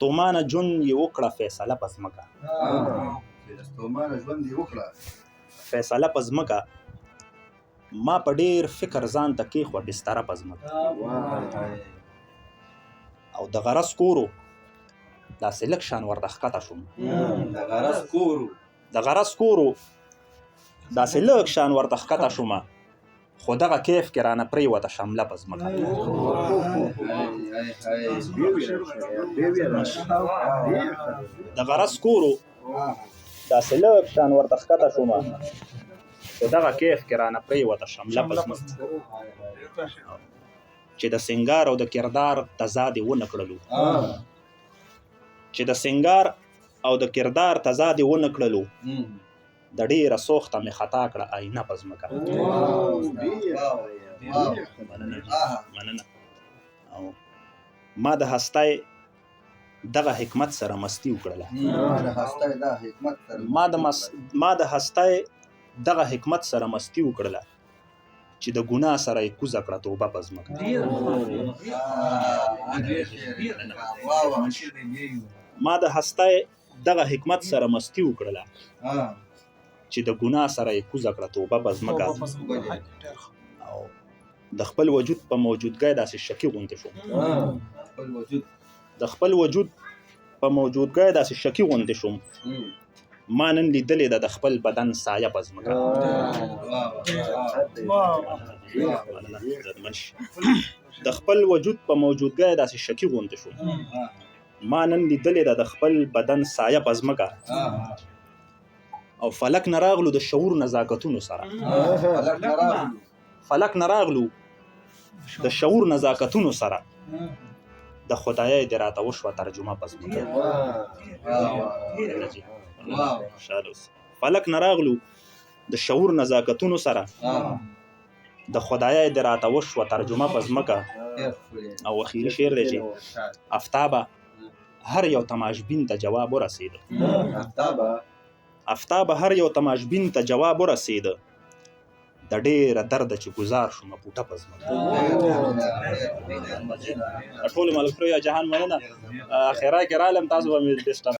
ستومانه ژوند یې وکړه فیصله په ځمکه فیصله په ځمکه ما په ډېر فکر ځان ته کېښوه بستره په ځمکه او د غرض کورو داسې لږ شان ورته ښکته شوم د غرض کورو داسې لږ شان ورته ښکته شومه خو دغه کیف کې رانه پرېوته شمله په ځمکه د غرض کورو داسې لږ شان ورته ښکته شومه خو دغه کیف کې رانه پرېوته شمله په ځمکه چې د سنګار او د کردار تضاد یې ونه کړلو چې د سنګار او د کردار تضاد یې ونه کړلو د ډېره سوخته مې خطا کړه آینه په ځمکه مننه او ما د هستی دغه حکمت سره مستی وکړله ما د هستی دغه حکمت سره مستی وکړله چې د ګناه سره یې کوزه کړه توبه په ځمکه ما د هستی دغه حکمت سره مستی وکړله چې د ګناه سره یې کوزه کړه توبه په ځمکه او د خپل وجود په موجودګۍ داسې شکي غوندې شوم د خپل وجود په موجودګۍ داسې شکي غوندې شوم ما نن لیدلې ده د خپل بدن سایه په ځمکه د خپل وجود په موجودګۍ داسې شکي غوندې شوم ما نن لیدلې ده د خپل بدن سایه په ځمکه او فلک نه راغلو د شعور نزاکتونو سره فلک نه راغلو د شعور نزاکتونو سره د خدایه دې راته وشوه ترجمه په ځمکه فلک نه راغلو د شعور نزاکتونو سره د خدایه دې راته وشوه ترجمه په ځمکه او اخیری شعر دی چې افتابه هر یو تماشبین ته جواب ورسېده افتابه هر یو تماشبین ته جواب ورسېده د ډېره درده چې ګزار شومه پوټه په ځمکه ټولو ملګرو یا جهان مننه اخیرا کې رالم تاسو به مې ډسټرب